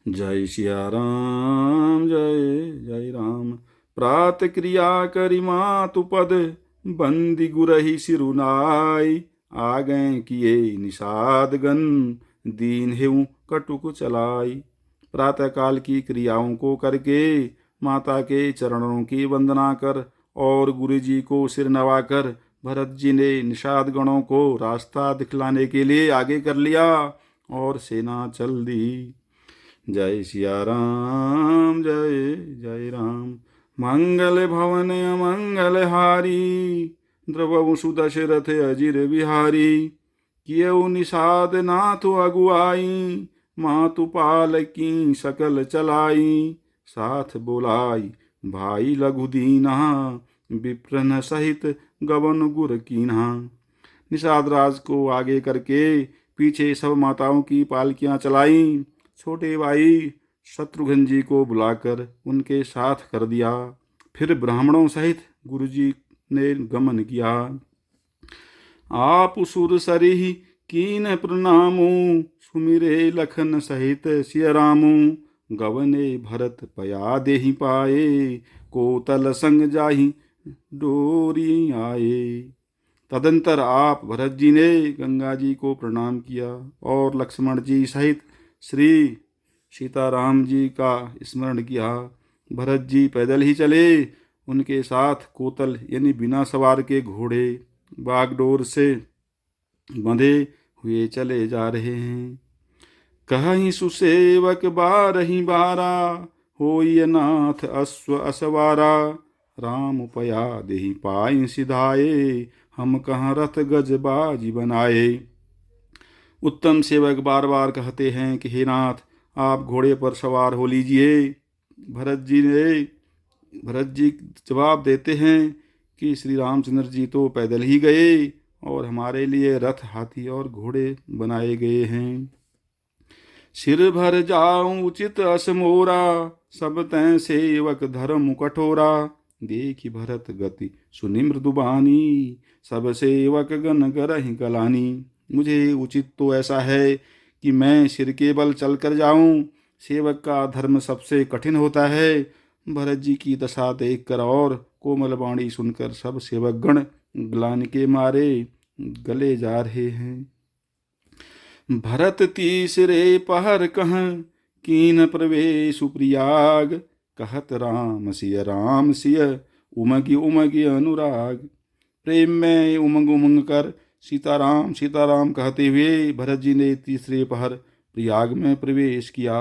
जय सिया राम जय जय राम। प्रात क्रिया करी मातु पद, बंदी गुरही सिरुनाई। आ गए किए निषाद गण, दीन हेऊ कटुक चलाई। प्रातः काल की क्रियाओं को करके माता के चरणों की वंदना कर और गुरु जी को सिर नवाकर भरत जी ने निषाद गणों को रास्ता दिखलाने के लिए आगे कर लिया और सेना चल दी। जय सिया राम जय जय राम। मंगल भवन अमंगल हारी, द्रवहु सुदशरथ अजिर बिहारी। कियउ निषाद नाथ अगुआई, मातु पाल की सकल चलाई। साथ बोलाई भाई लघु दीना, विप्रन सहित गवन गुर कीन्हा। निषाद राज को आगे करके पीछे सब माताओं की पालकियां चलाई। छोटे भाई शत्रुघ्न जी को बुलाकर उनके साथ कर दिया। फिर ब्राह्मणों सहित गुरुजी ने गमन किया। आप सुर सरिहि कीन प्रणामु, सुमिरे लखन सहित सिय रामु। गवने भरत पया देहि पाए, कोतल संग जाहि डोरी आए। तदंतर आप भरत जी ने गंगा जी को प्रणाम किया और लक्ष्मण जी सहित श्री सीताराम जी का स्मरण किया। भरत जी पैदल ही चले, उनके साथ कोतल यानी बिना सवार के घोड़े बागडोर से बंधे हुए चले जा रहे हैं। कहीं सुसेवक बारही बारा, होय नाथ अश्व असवारा। राम पया देहि पाई सिधाए, हम कहाँ रथ गज बाजी बनाए। उत्तम सेवक बार बार कहते हैं कि हे नाथ, आप घोड़े पर सवार हो लीजिए। भरत जी जवाब देते हैं कि श्री रामचंद्र जी तो पैदल ही गए और हमारे लिए रथ हाथी और घोड़े बनाए गए हैं। सिर भर जाऊं उचित अस मोरा, सब तै सेवक धर्म कठोरा। देखि भरत गति सुनि मृदुबानी, सब सेवक गण गरहि गलानी। मुझे उचित तो ऐसा है कि मैं सिर के बल चलकर जाऊं, सेवक का धर्म सबसे कठिन होता है। भरत जी की दशा देखकर और कोमल वाणी सुनकर सब सेवक गण ग्लानि के मारे गले जा रहे हैं। भरत तीसरे पहर कह, कीन प्रवेश प्रयाग। कहत राम सिय उमगी उमगी अनुराग। प्रेम में उमंग उमंग कर सीताराम सीताराम कहते हुए भरत जी ने तीसरे पहर प्रयाग में प्रवेश किया।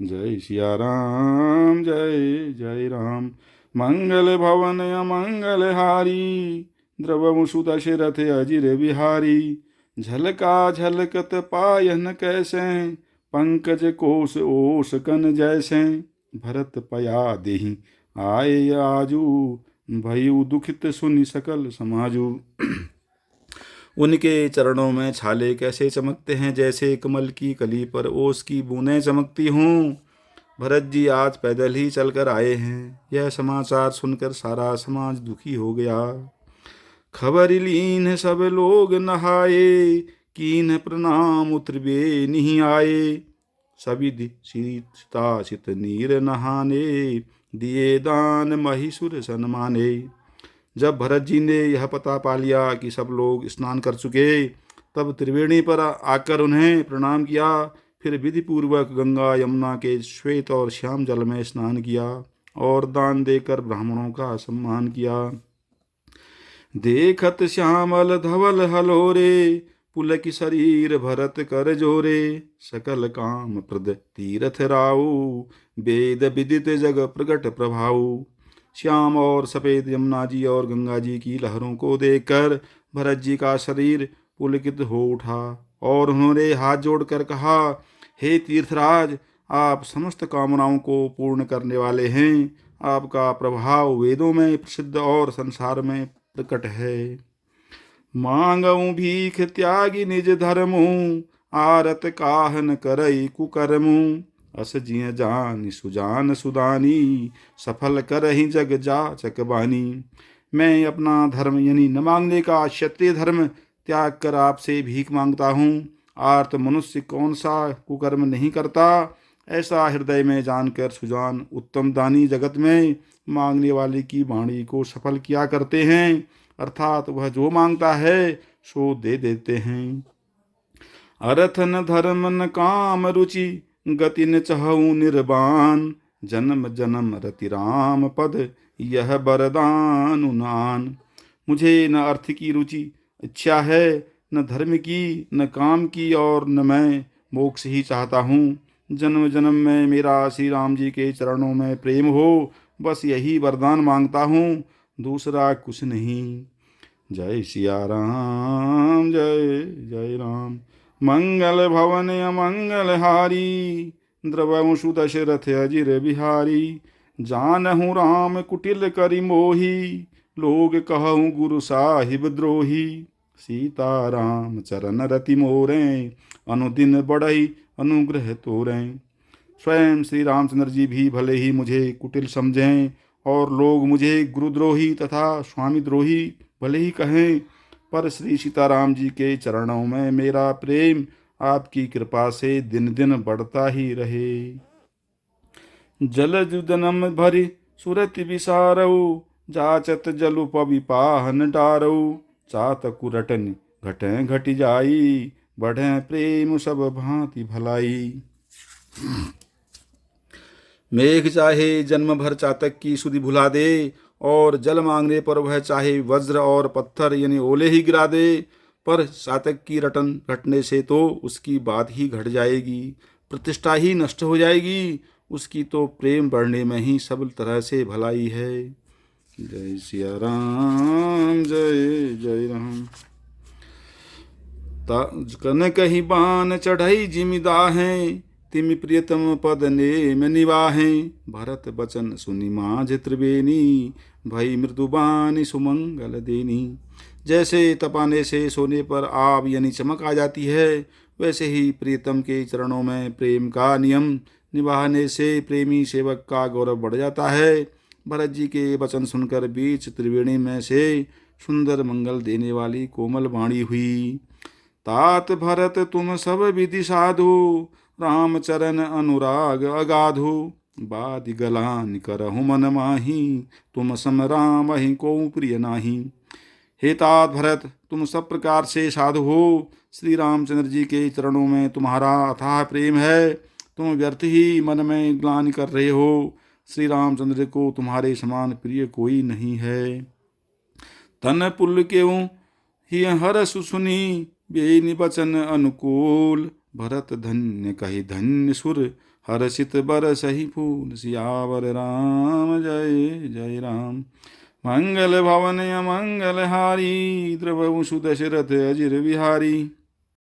जय सिया राम जय जय राम। मंगल भवन अमंगल हारी, द्रवहु सुदशरथ अजिर बिहारी। झलका झलकत पायन कैसे, पंकज कोश ओस कन जैसे। भरत पया देहि आए आजू, भयु दुखित सुनि सकल समाजू। उनके चरणों में छाले कैसे चमकते हैं, जैसे कमल की कली पर ओस की बूंदें चमकती हों। भरत जी आज पैदल ही चलकर आए हैं। यह समाचार सुनकर सारा समाज दुखी हो गया। खबर लीन सब लोग नहाए, कीन प्रणाम उतरबे नहीं आए। सभी सीता सित नीर नहाने, दिए दान महिषुर सन्माने। जब भरत जी ने यह पता पा लिया कि सब लोग स्नान कर चुके, तब त्रिवेणी पर आकर उन्हें प्रणाम किया। फिर विधि पूर्वक गंगा यमुना के श्वेत और श्याम जल में स्नान किया और दान देकर ब्राह्मणों का सम्मान किया। देखत श्यामल धवल हलोरे, पुलक शरीर भरत कर जोरे। सकल काम प्रद तीरथ राऊ, वेद विदित जग प्रगट प्रभाऊ। श्याम और सफेद यमुना जी और गंगा जी की लहरों को देखकर भरत जी का शरीर पुलकित हो उठा और उन्होंने हाथ जोड़कर कहा, हे तीर्थराज, आप समस्त कामनाओं को पूर्ण करने वाले हैं। आपका प्रभाव वेदों में प्रसिद्ध और संसार में प्रकट है। मांगऊ भीख त्यागी निज धर्मु, आरत काहन करई कुकर्मु। अस जिय जान सुजान सुदानी, सफल करहि जग जाचक बानी। मैं अपना धर्म यानी न मांगने का क्षत्रिय धर्म त्याग कर आपसे भीख मांगता हूँ। आर्त मनुष्य कौन सा कुकर्म नहीं करता ऐसा हृदय में जानकर सुजान उत्तम दानी जगत में मांगने वाले की वाणी को सफल किया करते हैं, अर्थात वह जो मांगता है सो दे देते हैं। अर्थ न धर्म न काम रुचि, गति न चहु निर्बाण, जन्म जन्म रति राम पद, यह वरदान उनान। मुझे न अर्थ की रुचि इच्छा है, न धर्म की, न काम की, और न मैं मोक्ष ही चाहता हूँ। जन्म जन्म में मेरा श्री राम जी के चरणों में प्रेम हो, बस यही वरदान मांगता हूँ, दूसरा कुछ नहीं। जय सिया राम, जय जय राम। मंगल भवन अमंगल हारी, द्रवंशु दशरथ अजिर बिहारी। जानहु राम कुटिल करि मोही, लोग कहूँ गुरु साहिब द्रोही। सीता राम चरण रति मोरे, अनुदिन बढ़ई अनुग्रह तोरें। स्वयं श्री रामचंद्र जी भी भले ही मुझे कुटिल समझें और लोग मुझे गुरुद्रोही तथा स्वामी द्रोही भले ही कहें, पर श्री सीताराम जी के चरणों में मेरा प्रेम आपकी कृपा से दिन दिन बढ़ता ही रहे। जल जुदनम भरि सुरति विसारऊ, जाचत जलु पविपाहन डारऊ। चातकु रटन घटें घट जाई, बढ़े प्रेम सब भांति भलाई। मेघ चाहे जन्म भर चातक की सुधि भुला दे, और जल मांगने पर वह चाहे वज्र और पत्थर यानी ओले ही गिरा दे, पर चातक की रटन घटने से तो उसकी बात ही घट जाएगी, प्रतिष्ठा ही नष्ट हो जाएगी। उसकी तो प्रेम बढ़ने में ही सब तरह से भलाई है। जय सिया राम, जय जय राम। कन कही बान चढ़ई जिमिदा है, तिमि प्रियतम पद ने में निवाहे। भरत बचन सुनि माझ त्रिवेणी, भई मृदुबानी सुमंगल देनी। जैसे तपाने से सोने पर आग यानी चमक आ जाती है, वैसे ही प्रियतम के चरणों में प्रेम का नियम निभाने से प्रेमी सेवक का गौरव बढ़ जाता है। भरत जी के वचन सुनकर बीच त्रिवेणी में से सुंदर मंगल देने वाली कोमल वाणी हुई। तात भरत तुम सब विधि साधु, राम चरण अनुराग अगाधु। बादि गलान करहु मन माही, तुम सम राम ही को प्रिय नाही। हे तात भरत, तुम सब प्रकार से साधु हो, श्री रामचंद्र जी के चरणों में तुम्हारा अथाह प्रेम है। तुम व्यर्थ ही मन में ग्लानि कर रहे हो, श्री रामचंद्र को तुम्हारे समान प्रिय कोई नहीं है। तन पुल क्यों ही हर सुसुनी, बेनि बचन अनुकूल। भरत धन्य कहि धन्य सुर, हर्षित बरसहि फूल। सियावर राम, जय जय राम। मंगल भवन अमंगल हारी, द्रवंशु दशरथ अजिर बिहारी।